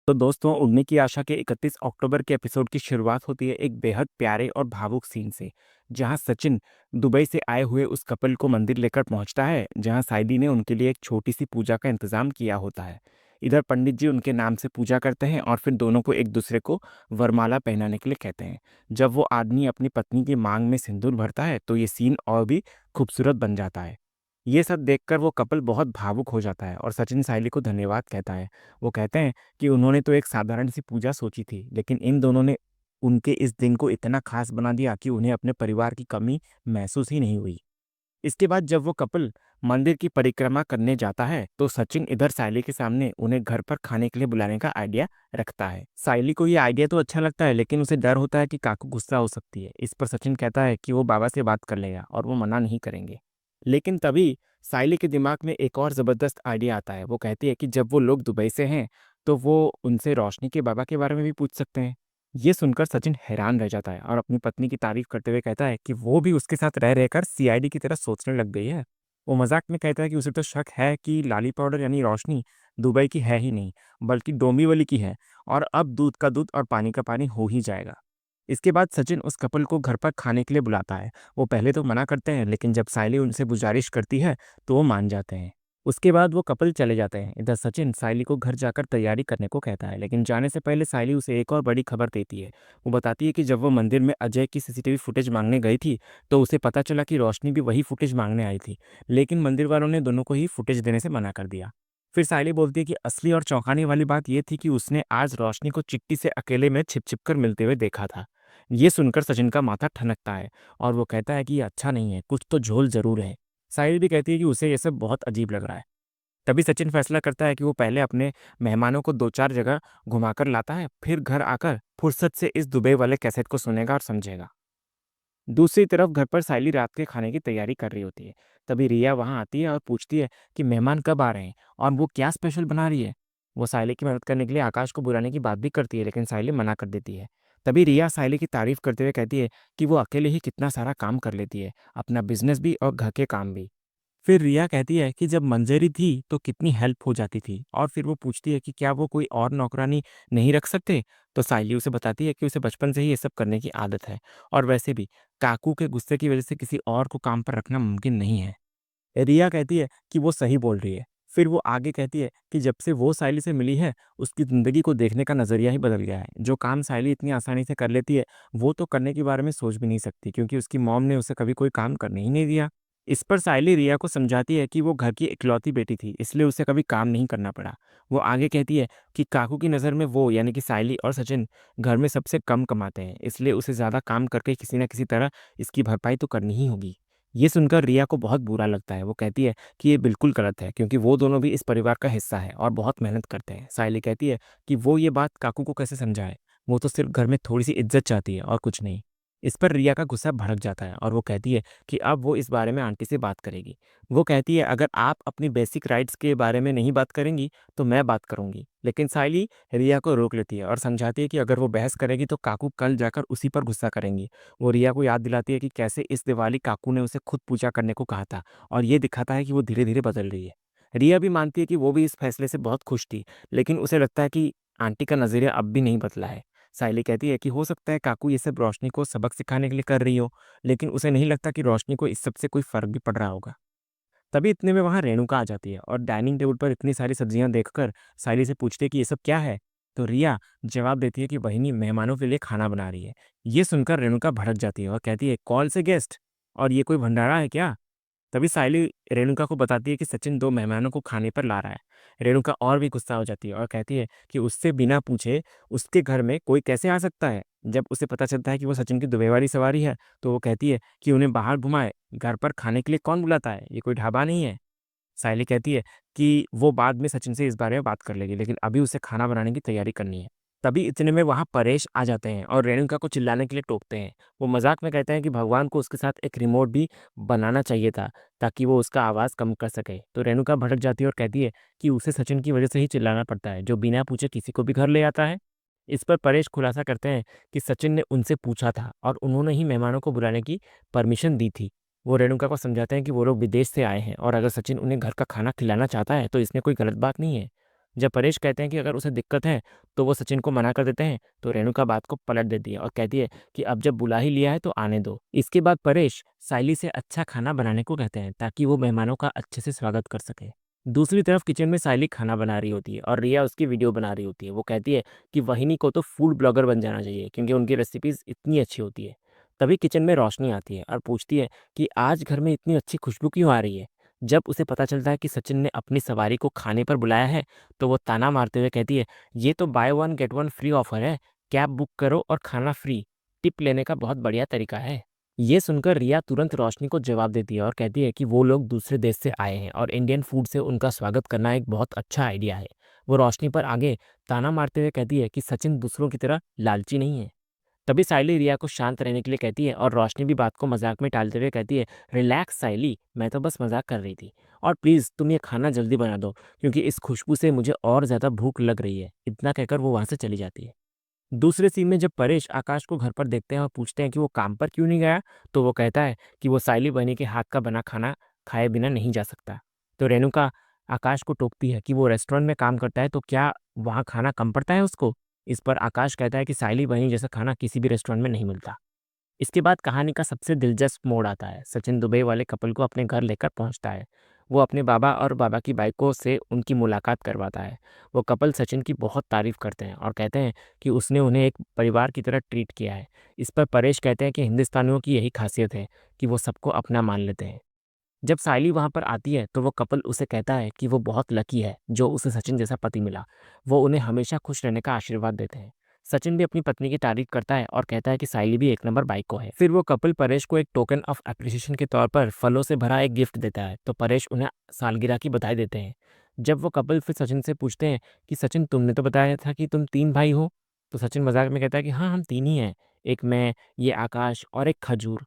तो दोस्तों, उड़ने की आशा के 31 अक्टूबर के एपिसोड की शुरुआत होती है एक बेहद प्यारे और भावुक सीन से, जहां सचिन दुबई से आए हुए उस कपल को मंदिर लेकर पहुंचता है, जहां साइडी ने उनके लिए एक छोटी सी पूजा का इंतजाम किया होता है। इधर पंडित जी उनके नाम से पूजा करते हैं और फिर दोनों को एक दूसरे को वरमाला पहनाने के लिए कहते हैं। जब वो आदमी अपनी पत्नी की मांग में सिंदूर भरता है तो ये सीन और भी खूबसूरत बन जाता है। ये सब देखकर वो कपल बहुत भावुक हो जाता है और सचिन साइली को धन्यवाद कहता है। वो कहते हैं कि उन्होंने तो एक साधारण सी पूजा सोची थी, लेकिन इन दोनों ने उनके इस दिन को इतना खास बना दिया कि उन्हें अपने परिवार की कमी महसूस ही नहीं हुई। इसके बाद जब वो कपल मंदिर की परिक्रमा करने जाता है तो सचिन इधर सायली के सामने उन्हें घर पर खाने के लिए बुलाने का आइडिया रखता है। सायली को ये आइडिया तो अच्छा लगता है, लेकिन उसे डर होता है कि काकू गुस्सा हो सकती है। इस पर सचिन कहता है कि वो बाबा से बात कर लेगा और वो मना नहीं करेंगे। लेकिन तभी सायली के दिमाग में एक और ज़बरदस्त आइडिया आता है। वो कहती है कि जब वो लोग दुबई से हैं तो वो उनसे रोशनी के बाबा के बारे में भी पूछ सकते हैं। ये सुनकर सचिन हैरान रह जाता है और अपनी पत्नी की तारीफ करते हुए कहता है कि वो भी उसके साथ रह रहकर सीआईडी की तरह सोचने लग गई है। वो मजाक में कहता है कि उसे तो शक है कि लाली पाउडर यानी रोशनी दुबई की है ही नहीं, बल्कि डोंबिवली की है, और अब दूध का दूध और पानी का पानी हो ही जाएगा। इसके बाद सचिन उस कपल को घर पर खाने के लिए बुलाता है। वो पहले तो मना करते हैं, लेकिन जब सायली उनसे गुजारिश करती है तो वो मान जाते हैं। उसके बाद वो कपल चले जाते हैं। इधर सचिन सायली को घर जाकर तैयारी करने को कहता है, लेकिन जाने से पहले सायली उसे एक और बड़ी खबर देती है। वो बताती है कि जब वो मंदिर में अजय की सीसीटीवी फुटेज मांगने गई थी तो उसे पता चला कि रोशनी भी वही फुटेज मांगने आई थी, लेकिन मंदिर वालों ने दोनों को ही फुटेज देने से मना कर दिया। फिर सायली बोलती है कि असली और चौंकाने वाली बात यह थी कि उसने आज रोशनी को चिट्टी से अकेले में छिप छिप कर मिलते हुए देखा था। ये सुनकर सचिन का माथा ठनकता है और वो कहता है कि ये अच्छा नहीं है, कुछ तो झोल जरूर है। साहिल भी कहती है कि उसे ये सब बहुत अजीब लग रहा है। तभी सचिन फैसला करता है कि वो पहले अपने मेहमानों को दो चार जगह घुमाकर लाता है, फिर घर आकर फुर्सत से इस दुबई वाले कैसेट को सुनेगा और समझेगा। दूसरी तरफ घर पर सायली रात के खाने की तैयारी कर रही होती है। तभी रिया वहां आती है और पूछती है कि मेहमान कब आ रहे हैं और वो क्या स्पेशल बना रही है। वो सायली की मदद करने के लिए आकाश को बुलाने की बात भी करती है, लेकिन सायली मना कर देती है। तभी रिया सायली की तारीफ करते हुए कहती है कि वो अकेले ही कितना सारा काम कर लेती है, अपना बिजनेस भी और घर के काम भी। फिर रिया कहती है कि जब मंजरी थी तो कितनी हेल्प हो जाती थी, और फिर वो पूछती है कि क्या वो कोई और नौकरानी नहीं रख सकते। तो सायली उसे बताती है कि उसे बचपन से ही ये सब करने की आदत है, और वैसे भी काकू के गुस्से की वजह से किसी और को काम पर रखना मुमकिन नहीं है। रिया कहती है कि वो सही बोल रही है। फिर वो आगे कहती है कि जब से वो सायली से मिली है उसकी ज़िंदगी को देखने का नज़रिया ही बदल गया है। जो काम सायली इतनी आसानी से कर लेती है वो तो करने के बारे में सोच भी नहीं सकती, क्योंकि उसकी मॉम ने उसे कभी कोई काम करने ही नहीं दिया। इस पर सायली रिया को समझाती है कि वो घर की इकलौती बेटी थी, इसलिए उसे कभी काम नहीं करना पड़ा। वो आगे कहती है कि काकू की नज़र में वो यानी कि सायली और सचिन घर में सबसे कम कमाते हैं, इसलिए उसे ज़्यादा काम करके किसी न किसी तरह इसकी भरपाई तो करनी ही होगी। ये सुनकर रिया को बहुत बुरा लगता है। वो कहती है कि ये बिल्कुल गलत है, क्योंकि वो दोनों भी इस परिवार का हिस्सा है और बहुत मेहनत करते हैं। सायली कहती है कि वो ये बात काकू को कैसे समझाए, वो तो सिर्फ घर में थोड़ी सी इज्जत चाहती है और कुछ नहीं। इस पर रिया का गुस्सा भड़क जाता है और वो कहती है कि अब वो इस बारे में आंटी से बात करेगी। वो कहती है अगर आप अपनी बेसिक राइट्स के बारे में नहीं बात करेंगी तो मैं बात करूंगी, लेकिन सायली रिया को रोक लेती है और समझाती है कि अगर वो बहस करेगी तो काकू कल जाकर उसी पर गुस्सा करेंगी। वो रिया को याद दिलाती है कि कैसे इस दिवाली काकू ने उसे खुद पूजा करने को कहा था, और ये दिखाता है कि वो धीरे धीरे बदल रही है। रिया भी मानती है कि वो भी इस फैसले से बहुत खुश थी, लेकिन उसे लगता है कि आंटी का नजरिया अब भी नहीं बदला है। सायली कहती है कि हो सकता है काकू ये सब रोशनी को सबक सिखाने के लिए कर रही हो, लेकिन उसे नहीं लगता कि रोशनी को इस सब से कोई फर्क भी पड़ रहा होगा। तभी इतने में वहाँ रेणुका आ जाती है और डाइनिंग टेबल पर इतनी सारी सब्जियां देखकर सायली से पूछती है कि ये सब क्या है। तो रिया जवाब देती है कि बहिनी मेहमानों के लिए खाना बना रही है। ये सुनकर रेणुका भड़क जाती है और कहती है कौन से गेस्ट, और ये कोई भंडारा है क्या। तभी सायली रेणुका को बताती है कि सचिन दो मेहमानों को खाने पर ला रहा है। रेणुका और भी गुस्सा हो जाती है और कहती है कि उससे बिना पूछे उसके घर में कोई कैसे आ सकता है। जब उसे पता चलता है कि वो सचिन की दुबई वाली सवारी है तो वो कहती है कि उन्हें बाहर घुमाए, घर पर खाने के लिए कौन बुलाता है, ये कोई ढाबा नहीं है। सायली कहती है कि वो बाद में सचिन से इस बारे में बात कर लेगी, लेकिन अभी उसे खाना बनाने की तैयारी करनी है। तभी इतने में वहाँ परेश आ जाते हैं और रेणुका को चिल्लाने के लिए टोकते हैं। वो मजाक में कहते हैं कि भगवान को उसके साथ एक रिमोट भी बनाना चाहिए था ताकि वो उसका आवाज़ कम कर सके। तो रेणुका भड़क जाती है और कहती है कि उसे सचिन की वजह से ही चिल्लाना पड़ता है, जो बिना पूछे किसी को भी घर ले आता है। इस पर परेश खुलासा करते हैं कि सचिन ने उनसे पूछा था और उन्होंने ही मेहमानों को बुलाने की परमिशन दी थी। वो रेणुका को समझाते हैं कि वो लोग विदेश से आए हैं और अगर सचिन उन्हें घर का खाना खिलाना चाहता है तो इसमें कोई गलत बात नहीं है। जब परेश कहते हैं कि अगर उसे दिक्कत है तो वो सचिन को मना कर देते हैं, तो रेणुका बात को पलट देती है और कहती है कि अब जब बुला ही लिया है तो आने दो। इसके बाद परेश सायली से अच्छा खाना बनाने को कहते हैं ताकि वो मेहमानों का अच्छे से स्वागत कर सके। दूसरी तरफ किचन में सायली खाना बना रही होती है और रिया उसकी वीडियो बना रही होती है। वो कहती है कि वहिनी को तो फूड ब्लॉगर बन जाना चाहिए क्योंकि उनकी रेसिपीज इतनी अच्छी होती है। तभी किचन में रोशनी आती है और पूछती है कि आज घर में इतनी अच्छी खुशबू क्यों आ रही है। जब उसे पता चलता है कि सचिन ने अपनी सवारी को खाने पर बुलाया है, तो वो ताना मारते हुए कहती है, ये तो by one get one free offer है। कैब बुक करो और खाना फ्री। टिप लेने का बहुत बढ़िया तरीका है। ये सुनकर रिया तुरंत रोशनी को जवाब देती है और कहती है कि वो लोग दूसरे देश से आए हैं और इंडियन फूड से उनका स्वागत करना एक बहुत अच्छा आइडिया है। वो रोशनी पर आगे ताना मारते हुए कहती है कि सचिन दूसरों की तरह लालची नहीं है। तभी सायली रिया को शांत रहने के लिए कहती है और रोशनी भी बात को मजाक में टालते हुए कहती है, रिलैक्स सायली, मैं तो बस मजाक कर रही थी। और प्लीज़ तुम ये खाना जल्दी बना दो क्योंकि इस खुशबू से मुझे और ज़्यादा भूख लग रही है। इतना कहकर वो वहाँ से चली जाती है। दूसरे सीन में जब परेश आकाश को घर पर देखते हैं और पूछते हैं कि वो काम पर क्यों नहीं गया, तो वो कहता है कि वो सायली बहनी के हाथ का बना खाना खाए बिना नहीं जा सकता। तो रेणुका आकाश को टोकती है कि वो रेस्टोरेंट में काम करता है तो क्या वहाँ खाना कम पड़ता है उसको। इस पर आकाश कहता है कि सायली बहनी जैसा खाना किसी भी रेस्टोरेंट में नहीं मिलता। इसके बाद कहानी का सबसे दिलचस्प मोड़ आता है। सचिन दुबई वाले कपल को अपने घर लेकर पहुंचता है। वो अपने बाबा और बाबा की बाइकों से उनकी मुलाकात करवाता है। वो कपल सचिन की बहुत तारीफ करते हैं और कहते हैं कि उसने उन्हें एक परिवार की तरह ट्रीट किया है। इस पर परेश कहते हैं कि हिंदुस्तानियों की यही खासियत है कि वो सबको अपना मान लेते हैं। जब सायली वहां पर आती है तो वो कपल उसे कहता है कि वो बहुत लकी है जो उसे सचिन जैसा पति मिला। वो उन्हें हमेशा खुश रहने का आशीर्वाद देते हैं। सचिन भी अपनी पत्नी की तारीफ करता है और कहता है कि सायली भी एक नंबर बाइक को है। फिर वो कपल परेश को एक टोकन ऑफ अप्रिसिएशन के तौर पर फलों से भरा एक गिफ्ट देता है, तो परेश उन्हें सालगिरह की बधाई देते हैं। जब वो कपल फिर सचिन से पूछते हैं कि सचिन तुमने तो बताया था कि तुम 3 भाई हो, तो सचिन मजाक में कहता है कि हाँ हम 3 ही हैं, एक मैं, ये आकाश और एक खजूर।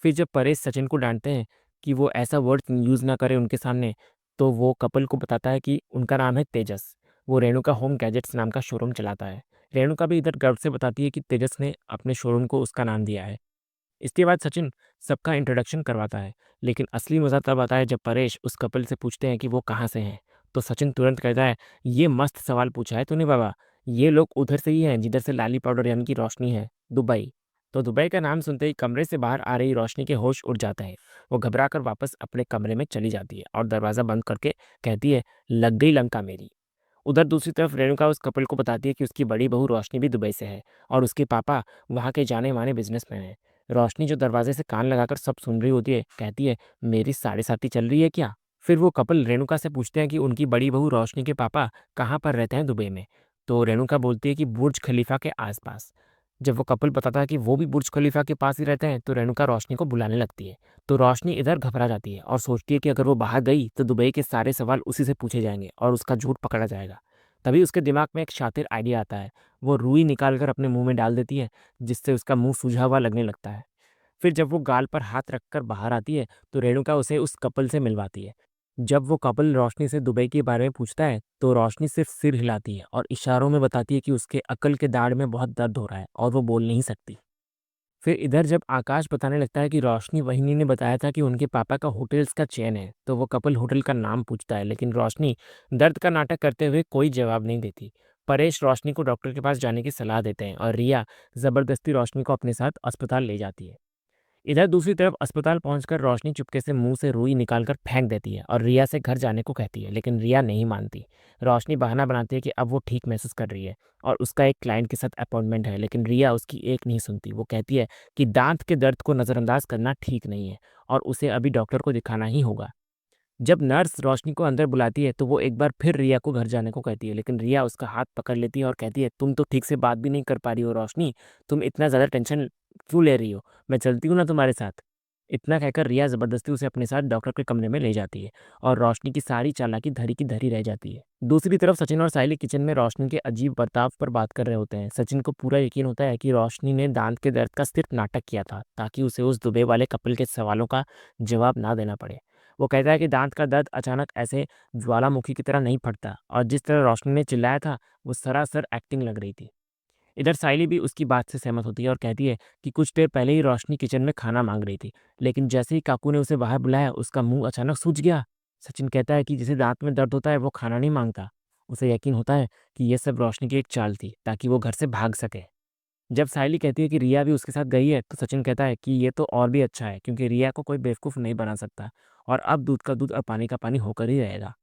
फिर जब परेश सचिन को डांटते हैं कि वो ऐसा वर्ड यूज़ ना करे उनके सामने, तो वो कपल को बताता है कि उनका नाम है तेजस। वो रेणुका होम गैजेट्स नाम का शोरूम चलाता है। रेणुका भी इधर गर्व से बताती है कि तेजस ने अपने शोरूम को उसका नाम दिया है। इसके बाद सचिन सबका इंट्रोडक्शन करवाता है, लेकिन असली मज़ा तब आता है जब परेश उस कपल से पूछते हैं कि वो कहाँ से हैं। तो सचिन तुरंत कहता है, ये मस्त सवाल पूछा है तूने बाबा। ये लोग उधर से ही हैं जिधर से लाली पाउडर यानी कि रोशनी है, दुबई। तो दुबई का नाम सुनते ही कमरे से बाहर आ रही रोशनी के होश उड़ जाते हैं। वो घबरा कर वापस अपने कमरे में चली जाती है और दरवाज़ा बंद करके कहती है, लग गई लंका मेरी। उधर दूसरी तरफ रेणुका उस कपल को बताती है कि उसकी बड़ी बहू रोशनी भी दुबई से है और उसके पापा वहाँ के जाने माने बिजनेसमैन हैं। रोशनी जो दरवाजे से कान लगाकर सब सुन रही होती है कहती है, मेरी साढ़े साथी चल रही है क्या। फिर वो कपल रेणुका से पूछते हैं कि उनकी बड़ी बहू रोशनी के पापा कहाँ पर रहते हैं दुबई में। तो रेणुका बोलती है कि बुर्ज खलीफा के आसपास। जब वो कपल बताता है कि वो भी बुर्ज खलीफा के पास ही रहते हैं, तो रेणुका रोशनी को बुलाने लगती है। तो रोशनी इधर घबरा जाती है और सोचती है कि अगर वो बाहर गई तो दुबई के सारे सवाल उसी से पूछे जाएंगे और उसका झूठ पकड़ा जाएगा। तभी उसके दिमाग में एक शातिर आइडिया आता है। वो रुई निकाल कर अपने मुंह में डाल देती है, जिससे उसका मुंह सूझा हुआ लगने लगता है। फिर जब वो गाल पर हाथ रखकर बाहर आती है, तो रेणुका उसे उस कपल से मिलवाती है। जब वो कपल रोशनी से दुबई के बारे में पूछता है, तो रोशनी सिर्फ सिर हिलाती है और इशारों में बताती है कि उसके अकल के दाढ़ में बहुत दर्द हो रहा है और वो बोल नहीं सकती। फिर इधर जब आकाश बताने लगता है कि रोशनी वहिनी ने बताया था कि उनके पापा का होटल्स का चेन है, तो वो कपल होटल का नाम पूछता है, लेकिन रोशनी दर्द का नाटक करते हुए कोई जवाब नहीं देती। परेश रोशनी को डॉक्टर के पास जाने की सलाह देते हैं और रिया जबरदस्ती रोशनी को अपने साथ अस्पताल ले जाती है। इधर दूसरी तरफ अस्पताल पहुंचकर रोशनी चुपके से मुंह से रुई निकालकर फेंक देती है और रिया से घर जाने को कहती है, लेकिन रिया नहीं मानती। रोशनी बहाना बनाती है कि अब वो ठीक महसूस कर रही है और उसका एक क्लाइंट के साथ अपॉइंटमेंट है, लेकिन रिया उसकी एक नहीं सुनती। वो कहती है कि दांत के दर्द को नज़रअंदाज करना ठीक नहीं है और उसे अभी डॉक्टर को दिखाना ही होगा। जब नर्स रोशनी को अंदर बुलाती है, तो वो एक बार फिर रिया को घर जाने को कहती है, लेकिन रिया उसका हाथ पकड़ लेती है और कहती है, तुम तो ठीक से बात भी नहीं कर पा रही हो रोशनी, तुम इतना ज़्यादा टेंशन क्यों ले रही हो, मैं चलती हूँ ना तुम्हारे साथ। इतना कहकर रिया ज़बरदस्ती उसे अपने साथ डॉक्टर के कमरे में ले जाती है और रोशनी की सारी चालाकी धरी की धरी रह जाती है। दूसरी तरफ सचिन और साहिली किचन में रोशनी के अजीब बर्ताव पर बात कर रहे होते हैं। सचिन को पूरा यकीन होता है कि रोशनी ने दांत के दर्द का सिर्फ नाटक किया था ताकि उसे उस दुबई वाले कपल के सवालों का जवाब ना देना पड़े। वो कहता है कि दांत का दर्द अचानक ऐसे ज्वालामुखी की तरह नहीं फटता और जिस तरह रोशनी ने चिल्लाया था वो सरासर एक्टिंग लग रही थी। इधर साइली भी उसकी बात से सहमत होती है और कहती है कि कुछ देर पहले ही रोशनी किचन में खाना मांग रही थी, लेकिन जैसे ही काकू ने उसे बाहर बुलाया उसका मुंह अचानक सूज गया। सचिन कहता है कि जिसे दांत में दर्द होता है वो खाना नहीं मांगता, उसे यकीन होता है कि ये सब रोशनी की एक चाल थी ताकि वो घर से भाग सके। जब सायली कहती है कि रिया भी उसके साथ गई है, तो सचिन कहता है कि ये तो और भी अच्छा है क्योंकि रिया को कोई बेवकूफ़ नहीं बना सकता और अब दूध का दूध और पानी का पानी होकर ही रहेगा।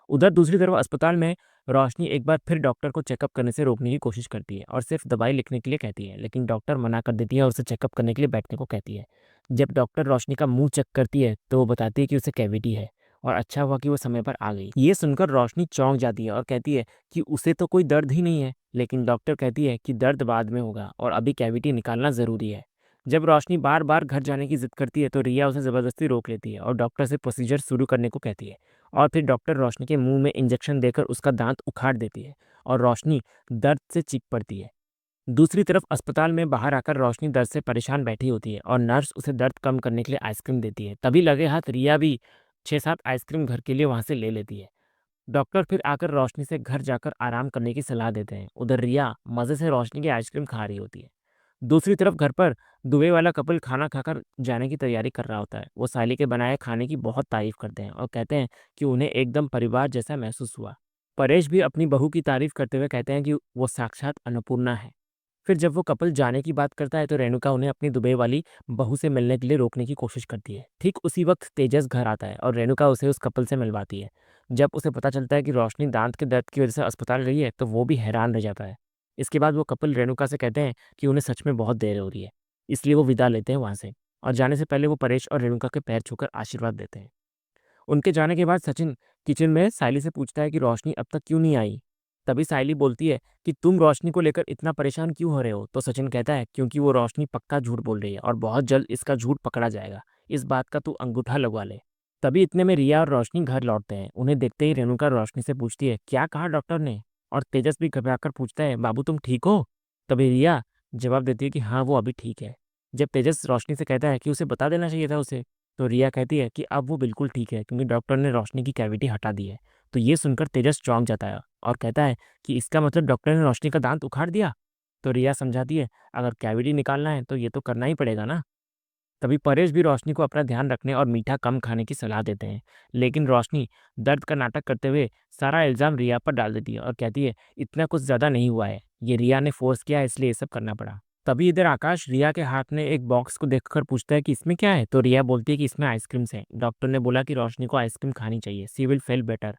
उधर दूसरी तरफ अस्पताल में रोशनी एक बार फिर डॉक्टर को चेकअप करने से रोकने की कोशिश करती है और सिर्फ दवाई लिखने के लिए कहती है, लेकिन डॉक्टर मना कर देती है और उसे चेकअप करने के लिए बैठने को कहती है। जब डॉक्टर रोशनी का मुंह चेक करती है तो वो बताती है कि उसे कैविटी है और अच्छा हुआ कि वो समय पर आ गई। ये सुनकर रोशनी चौंक जाती है और कहती है कि उसे तो कोई दर्द ही नहीं है, लेकिन डॉक्टर कहती है कि दर्द बाद में होगा और अभी कैविटी निकालना ज़रूरी है। जब रोशनी बार बार घर जाने की जिद करती है तो रिया उसे ज़बरदस्ती रोक लेती है और डॉक्टर से प्रोसीजर शुरू करने को कहती है और फिर डॉक्टर रोशनी के मुंह में इंजेक्शन देकर उसका दांत उखाड़ देती है और रोशनी दर्द से चीख पड़ती है। दूसरी तरफ अस्पताल में बाहर आकर रोशनी दर्द से परेशान बैठी होती है और नर्स उसे दर्द कम करने के लिए आइसक्रीम देती है। तभी लगे हाथ रिया भी 6-7 आइसक्रीम घर के लिए वहां से ले लेती है। डॉक्टर फिर आकर रोशनी से घर जाकर आराम करने की सलाह देते हैं। उधर रिया मज़े से रोशनी की आइसक्रीम खा रही होती है। दूसरी तरफ घर पर दुबई वाला कपल खाना खाकर जाने की तैयारी कर रहा होता है। वो साली के बनाए खाने की बहुत तारीफ करते हैं और कहते हैं कि उन्हें एकदम परिवार जैसा महसूस हुआ। परेश भी अपनी बहू की तारीफ करते हुए कहते हैं कि वो साक्षात अन्नपूर्णा है। फिर जब वो कपल जाने की बात करता है तो रेणुका उन्हें अपनी दुबई वाली बहू से मिलने के लिए रोकने की कोशिश करती है। ठीक उसी वक्त तेजस घर आता है और रेणुका उसे उस कपल से मिलवाती है। जब उसे पता चलता है कि रोशनी दांत के दर्द की वजह से अस्पताल गई है तो वो भी हैरान रह जाता है। इसके बाद वो कपल रेणुका से कहते हैं कि उन्हें सच में बहुत देर हो रही है, इसलिए वो विदा लेते हैं वहां से और जाने से पहले वो परेश और रेणुका के पैर छूकर आशीर्वाद देते हैं। उनके जाने के बाद सचिन किचन में सायली से पूछता है कि रोशनी अब तक क्यों नहीं आई। तभी सायली बोलती है कि तुम रोशनी को लेकर इतना परेशान क्यों हो रहे हो। तो सचिन कहता है क्योंकि वो रोशनी पक्का झूठ बोल रही है और बहुत जल्द इसका झूठ पकड़ा जाएगा, इस बात का तू अंगूठा लगवा ले। तभी इतने में रिया और रोशनी घर लौटते हैं। उन्हें देखते ही रेणुका रोशनी से पूछती है क्या कहा डॉक्टर ने, और तेजस भी घबराकर पूछता है बाबू तुम ठीक हो। तभी रिया जवाब देती है कि हाँ वो अभी ठीक है। जब तेजस रोशनी से कहता है कि उसे बता देना चाहिए था उसे, तो रिया कहती है कि अब वो बिल्कुल ठीक है क्योंकि डॉक्टर ने रोशनी की कैविटी हटा दी है। तो ये सुनकर तेजस चौंक जाता है और कहता है कि इसका मतलब डॉक्टर ने रोशनी का दांत उखाड़ दिया। तो रिया समझाती है अगर कैविटी निकालना है तो ये तो करना ही पड़ेगा ना। तभी परेश भी रोशनी को अपना ध्यान रखने और मीठा कम खाने की सलाह देते हैं, लेकिन रोशनी दर्द का नाटक करते हुए सारा इल्ज़ाम रिया पर डाल देती है और कहती है इतना कुछ ज़्यादा नहीं हुआ है, ये रिया ने फोर्स किया इसलिए ये सब करना पड़ा। तभी इधर आकाश रिया के हाथ में एक बॉक्स को देखकर पूछता है कि इसमें क्या है। तो रिया बोलती है कि इसमें आइसक्रीम्स हैं, डॉक्टर ने बोला कि रोशनी को आइसक्रीम खानी चाहिए, सी विल फील बेटर,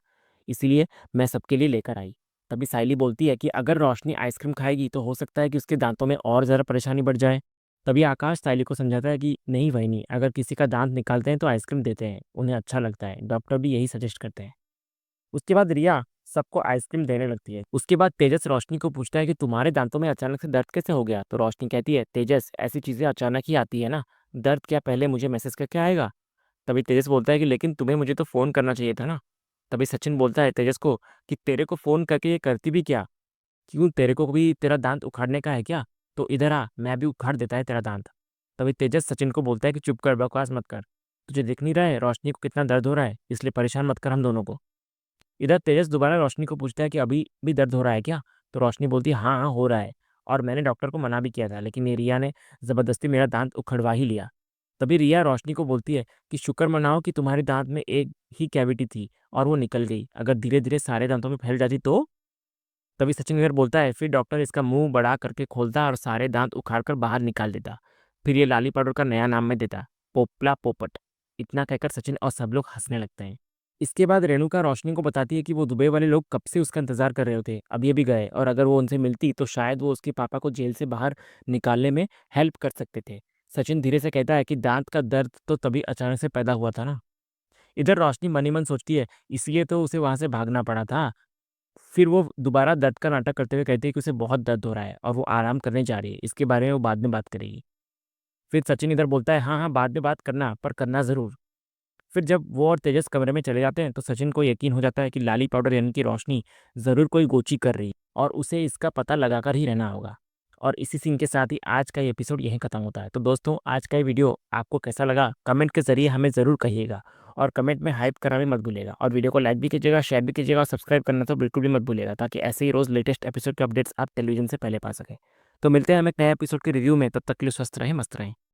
इसीलिए मैं सबके लिए लेकर आई। तभी सायली बोलती है कि अगर रोशनी आइसक्रीम खाएगी तो हो सकता है कि उसके दांतों में और ज़्यादा परेशानी बढ़ जाए। तभी आकाश सायली को समझाता है कि नहीं वही नहीं, अगर किसी का दांत निकालते हैं तो आइसक्रीम देते हैं, उन्हें अच्छा लगता है, डॉक्टर भी यही सजेस्ट करते हैं। उसके बाद रिया सबको आइसक्रीम देने लगती है। उसके बाद तेजस रोशनी को पूछता है कि तुम्हारे दांतों में अचानक से दर्द कैसे हो गया। तो रोशनी कहती है तेजस ऐसी चीजें अचानक ही आती है ना, दर्द क्या पहले मुझे मैसेज करके आएगा। तभी तेजस बोलता है कि लेकिन तुम्हें मुझे तो फोन करना चाहिए था ना। तभी सचिन बोलता है तेजस को कि तेरे को फोन करके ये करती भी क्या, क्यों तेरे को भी तेरा दांत उखाड़ने का है क्या, तो इधर आ मैं भी उखाड़ देता है तेरा दांत। तभी तेजस सचिन को बोलता है कि चुप कर, बकवास मत कर, तुझे दिख नहीं रहा है रोशनी को कितना दर्द हो रहा है, इसलिए परेशान मत कर हम दोनों को। इधर तेजस दोबारा रोशनी को पूछता है कि अभी भी दर्द हो रहा है क्या। तो रोशनी बोलती है हाँ हाँ हो रहा है, और मैंने डॉक्टर को मना भी किया था लेकिन ये रिया ने ज़बरदस्ती मेरा दांत उखड़वा ही लिया। तभी रिया रोशनी को बोलती है कि शुक्र मनाओ कि तुम्हारे दांत में एक ही कैविटी थी और वो निकल गई, अगर धीरे धीरे सारे दांतों में फैल जाती तो। तभी सचिन इधर बोलता है फिर डॉक्टर इसका मुंह बड़ा करके खोलता और सारे दांत उखाड़ कर बाहर निकाल देता, फिर ये लाली पाउडर का नया नाम में देता, पोपला पोपट। इतना कहकर सचिन और सब लोग हंसने लगते हैं। इसके बाद रेणुका रोशनी को बताती है कि वो दुबई वाले लोग कब से उसका इंतजार कर रहे होते, अभी अभी गए, और अगर वो उनसे मिलती तो शायद वो उसके पापा को जेल से बाहर निकालने में हेल्प कर सकते थे। सचिन धीरे से कहता है कि दांत का दर्द तो तभी अचानक से पैदा हुआ था ना। इधर रोशनी मन ही मन सोचती है इसलिए तो उसे वहां से भागना पड़ा था। फिर वो दोबारा दर्द का नाटक करते हुए कहती है कि उसे बहुत दर्द हो रहा है और वो आराम करने जा रही है, इसके बारे में वो बाद में बात करेगी। फिर सचिन इधर बोलता है हाँ हाँ बाद में बात करना, पर करना ज़रूर। फिर जब वो और तेजस कमरे में चले जाते हैं तो सचिन को यकीन हो जाता है कि लाली पाउडर यानी कि रोशनी ज़रूर कोई गोची कर रही है और उसे इसका पता लगाकर ही रहना होगा। और इसी सीन के साथ ही आज का ये एपिसोड यहीं खत्म होता है। तो दोस्तों आज का ये वीडियो आपको कैसा लगा कमेंट के ज़रिए हमें ज़रूर कहिएगा, और कमेंट में हाइप करना भी मत भूलिएगा, और वीडियो को लाइक भी कीजिएगा, शेयर भी कीजिएगा, और सब्सक्राइब करना तो बिल्कुल भी मत भूलिएगा ताकि ऐसे ही रोज़ लेटेस्ट एपिसोड के अपडेट्स आप टेलीविजन से पहले पा सकें। तो मिलते हैं हम एक नए एपिसोड के रिव्यू में, तब तक के लिए स्वस्थ रहें, मस्त रहें।